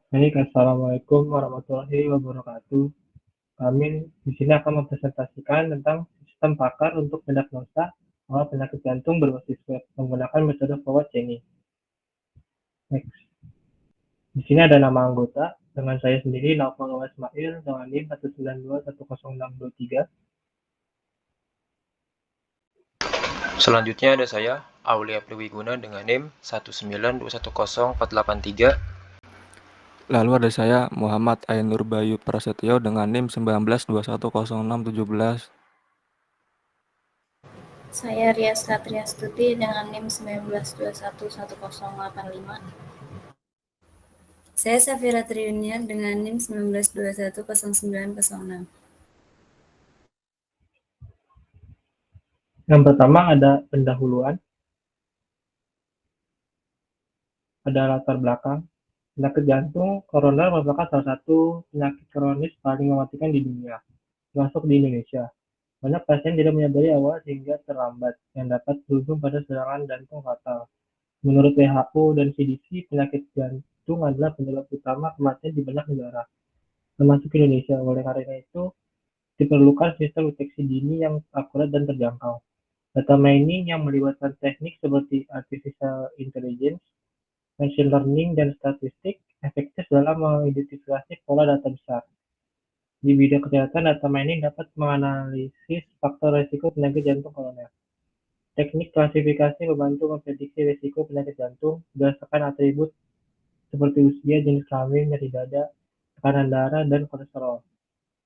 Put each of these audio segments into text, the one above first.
Baik, Assalamualaikum warahmatullahi wabarakatuh. Kami di sini akan mempresentasikan tentang sistem pakar untuk mendiagnosa bahwa penyakit jantung berbasis web menggunakan metode forward chaining. Next. Di sini ada nama anggota dengan saya sendiri, Naufal Ismail, dengan NIM 1921063. Selanjutnya ada saya, Aulia Priwiguna dengan NIM 1921048. Lalu ada saya, Muhammad Ainur Bayu Prasetyo dengan NIM 19210617. Saya Rias Satriastuti dengan NIM 19211085. Saya Safira Triunia dengan NIM 19210906. Yang pertama ada pendahuluan, ada latar belakang. Penyakit jantung koroner merupakan salah satu penyakit kronis paling mematikan di dunia, termasuk di Indonesia. Banyak pasien tidak menyadari awal sehingga terlambat, yang dapat berujung pada serangan jantung fatal. Menurut WHO dan CDC, penyakit jantung adalah penyebab utama kematian di banyak negara, termasuk Indonesia. Oleh karena itu, diperlukan sistem deteksi dini yang akurat dan terjangkau. Data mining yang melibatkan teknik seperti artificial intelligence, machine learning, dan statistik efektif dalam mengidentifikasi pola data besar. Di bidang kesehatan, data mining dapat menganalisis faktor risiko penyakit jantung koroner. Teknik klasifikasi membantu memprediksi risiko penyakit jantung berdasarkan atribut seperti usia, jenis kelamin, nyeri dada, tekanan darah, dan kolesterol.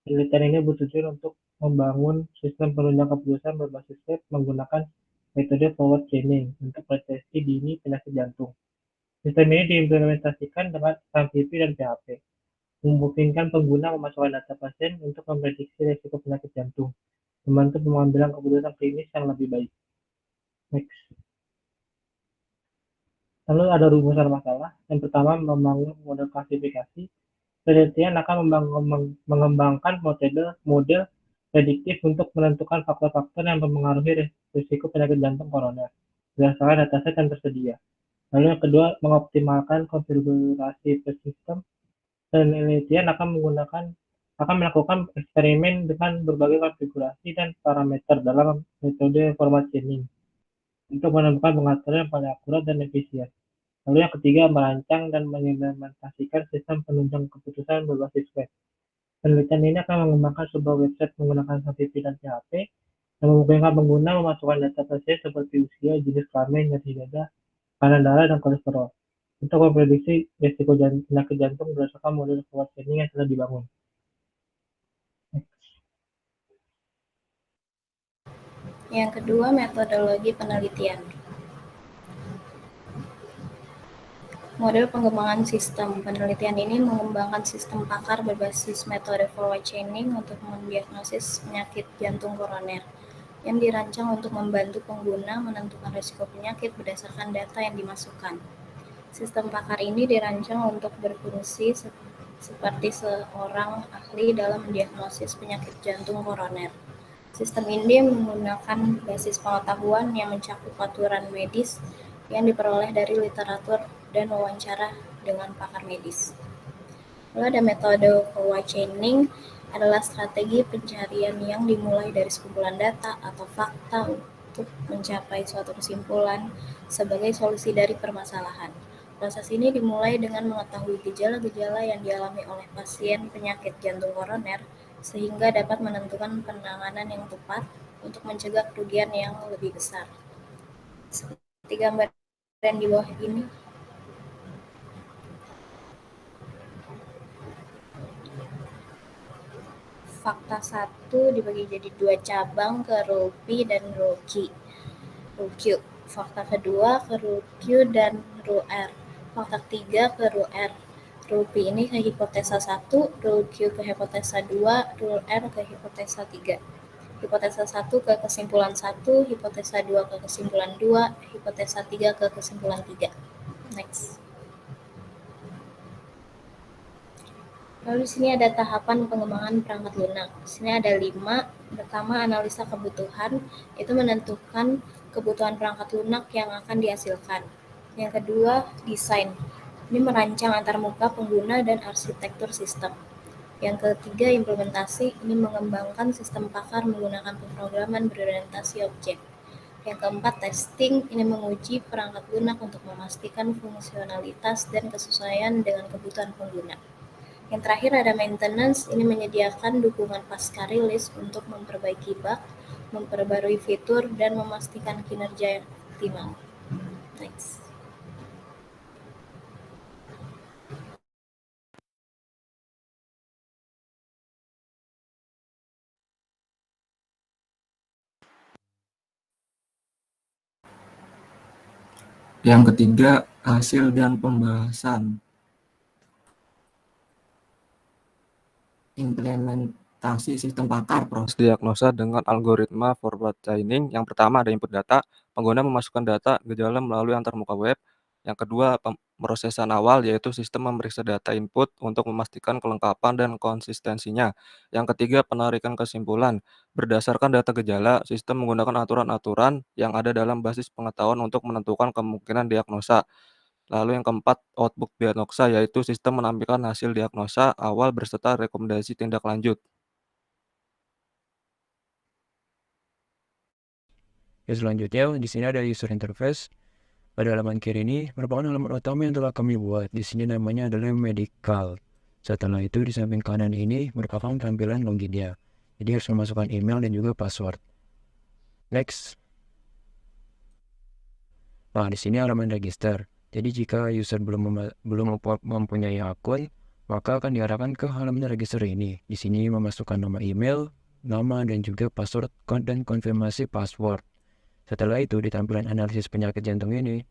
Penelitian ini bertujuan untuk membangun sistem penunjang keputusan berbasis web menggunakan metode forward chaining untuk deteksi dini penyakit jantung. Sistem ini diimplementasikan dengan SAMPP dan PHP, memungkinkan pengguna memasukkan data pasien untuk memprediksi risiko penyakit jantung, membantu pengambilan keputusan klinis yang lebih baik. Next. Lalu ada rumusan masalah. Yang pertama, membangun model klasifikasi. Penelitian akan mengembangkan model prediktif untuk menentukan faktor-faktor yang mempengaruhi risiko penyakit jantung koroner berdasarkan dataset yang tersedia. Lalu yang kedua, mengoptimalkan konfigurasi sistem. Penelitian akan melakukan eksperimen dengan berbagai konfigurasi dan parameter dalam metode format chaining untuk menemukan pengaturan yang paling akurat dan efisien. Lalu yang ketiga, merancang dan mengimplementasikan sistem penunjang keputusan berbasis web. Penelitian ini akan mengembangkan sebuah website menggunakan SAMPP dan PHP yang memungkinkan pengguna memasukkan data pasien seperti usia, jenis kelamin, nyeri dada, tekanan darah, dan kolesterol untuk memprediksi risiko penyakit jantung berdasarkan model forward chaining yang telah dibangun. Yang kedua, metodologi penelitian. Model pengembangan sistem. Penelitian ini mengembangkan sistem pakar berbasis metode forward chaining untuk mendiagnosis penyakit jantung koroner yang dirancang untuk membantu pengguna menentukan risiko penyakit berdasarkan data yang dimasukkan. Sistem pakar ini dirancang untuk berfungsi seperti seorang ahli dalam mendiagnosis penyakit jantung koroner. Sistem ini menggunakan basis pengetahuan yang mencakup aturan medis yang diperoleh dari literatur dan wawancara dengan pakar medis. Lalu ada metode forward chaining, adalah strategi pencarian yang dimulai dari sekumpulan data atau fakta untuk mencapai suatu kesimpulan sebagai solusi dari permasalahan. Proses ini dimulai dengan mengetahui gejala-gejala yang dialami oleh pasien penyakit jantung koroner sehingga dapat menentukan penanganan yang tepat untuk mencegah kerugian yang lebih besar. Seperti gambar yang di bawah ini. Fakta 1 dibagi jadi 2 cabang ke rule P dan rule Q. Fakta kedua ke rule Q dan rule R. Fakta 3 ke rule R. Rule P ini ke hipotesa 1, rule Q ke hipotesa 2, rule R ke hipotesa 3. Hipotesa 1 ke kesimpulan 1, hipotesa 2 ke kesimpulan 2, hipotesa 3 ke kesimpulan 3. Next. Lalu di sini ada tahapan pengembangan perangkat lunak. Di sini ada 5. Pertama, analisa kebutuhan, itu menentukan kebutuhan perangkat lunak yang akan dihasilkan. Yang kedua, desain. Ini merancang antarmuka pengguna dan arsitektur sistem. Yang ketiga, implementasi. Ini mengembangkan sistem pakar menggunakan pemrograman berorientasi objek. Yang keempat, testing. Ini menguji perangkat lunak untuk memastikan fungsionalitas dan kesesuaian dengan kebutuhan pengguna. Yang terakhir ada maintenance. Ini menyediakan dukungan pasca rilis untuk memperbaiki bug, memperbarui fitur, dan memastikan kinerja yang optimal. Next. Yang ketiga, hasil dan pembahasan. Implementasi sistem pakar proses diagnosa dengan algoritma forward chaining. Yang pertama ada input data, pengguna memasukkan data gejala melalui antarmuka web. Yang kedua, pemrosesan awal, yaitu sistem memeriksa data input untuk memastikan kelengkapan dan konsistensinya. Yang ketiga, penarikan kesimpulan. Berdasarkan data gejala, sistem menggunakan aturan-aturan yang ada dalam basis pengetahuan untuk menentukan kemungkinan diagnosa. Lalu yang keempat, output diagnosa, yaitu sistem menampilkan hasil diagnosa awal berserta rekomendasi tindak lanjut. Ya, selanjutnya di sini ada user interface. Pada halaman kiri ini merupakan halaman utama yang telah kami buat. Di sini namanya adalah medical. Setelah itu di samping kanan ini merupakan tampilan loginnya. Jadi harus memasukkan email dan juga password. Next. Nah, di sini halaman register. Jadi jika user belum mempunyai akun, maka akan diarahkan ke halaman register ini. Di sini memasukkan nama email, nama dan juga password dan konfirmasi password. Setelah itu di tampilan analisis penyakit jantung ini,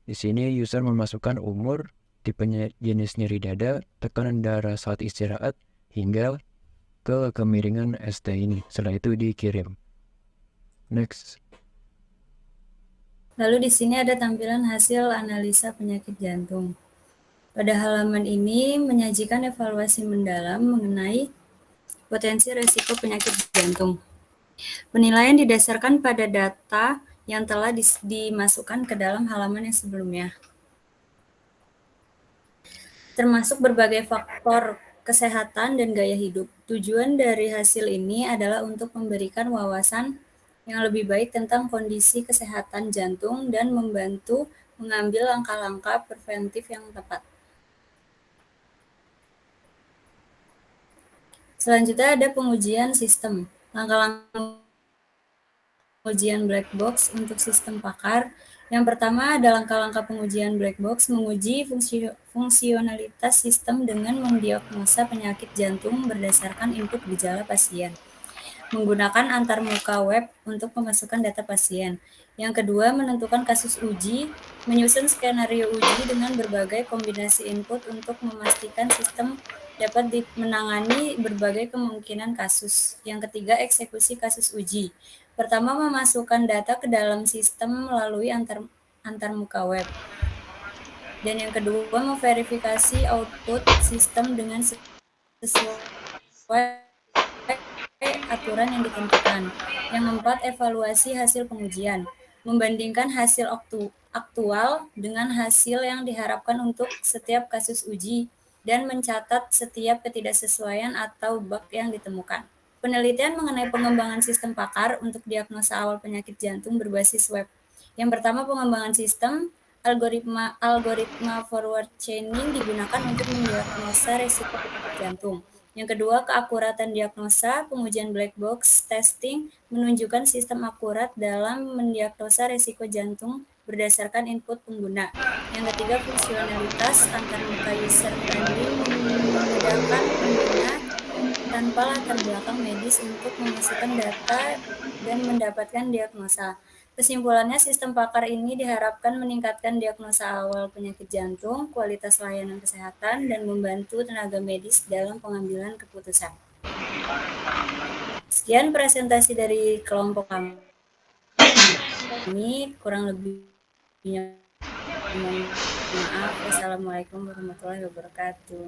di sini user memasukkan umur, tipe jenis nyeri dada, tekanan darah saat istirahat, hingga ke kemiringan ST ini. Setelah itu dikirim. Next. Lalu di sini ada tampilan hasil analisa penyakit jantung. Pada halaman ini menyajikan evaluasi mendalam mengenai potensi risiko penyakit jantung. Penilaian didasarkan pada data yang telah dimasukkan ke dalam halaman yang sebelumnya, termasuk berbagai faktor kesehatan dan gaya hidup. Tujuan dari hasil ini adalah untuk memberikan wawasan yang lebih baik tentang kondisi kesehatan jantung dan membantu mengambil langkah-langkah preventif yang tepat. Selanjutnya ada pengujian sistem. Langkah-langkah pengujian black box untuk sistem pakar. Yang pertama ada langkah-langkah pengujian black box, menguji fungsionalitas sistem dengan mendiagnosa penyakit jantung berdasarkan input gejala pasien. Menggunakan antarmuka web untuk memasukkan data pasien. Yang kedua, menentukan kasus uji, menyusun skenario uji dengan berbagai kombinasi input untuk memastikan sistem dapat menangani berbagai kemungkinan kasus. Yang ketiga, eksekusi kasus uji. Pertama, memasukkan data ke dalam sistem melalui antarmuka web. Dan yang kedua, memverifikasi output sistem dengan sesuai aturan yang ditentukan. Yang keempat, evaluasi hasil pengujian. Membandingkan hasil aktual dengan hasil yang diharapkan untuk setiap kasus uji dan mencatat setiap ketidaksesuaian atau bug yang ditemukan. Penelitian mengenai pengembangan sistem pakar untuk diagnosa awal penyakit jantung berbasis web. Yang pertama, pengembangan sistem algoritma forward chaining digunakan untuk mendiagnosa risiko penyakit jantung. Yang kedua, keakuratan diagnosa, pengujian black box testing menunjukkan sistem akurat dalam mendiagnosa risiko jantung berdasarkan input pengguna. Yang ketiga, fungsionalitas antarmuka user friendly memudahkan pengguna tanpa latar belakang medis untuk memasukkan data dan mendapatkan diagnosa. Kesimpulannya, sistem pakar ini diharapkan meningkatkan diagnosa awal penyakit jantung, kualitas layanan kesehatan, dan membantu tenaga medis dalam pengambilan keputusan. Sekian presentasi dari kelompok kami. Kurang lebihnya mohon maaf. Wassalamualaikum warahmatullahi wabarakatuh.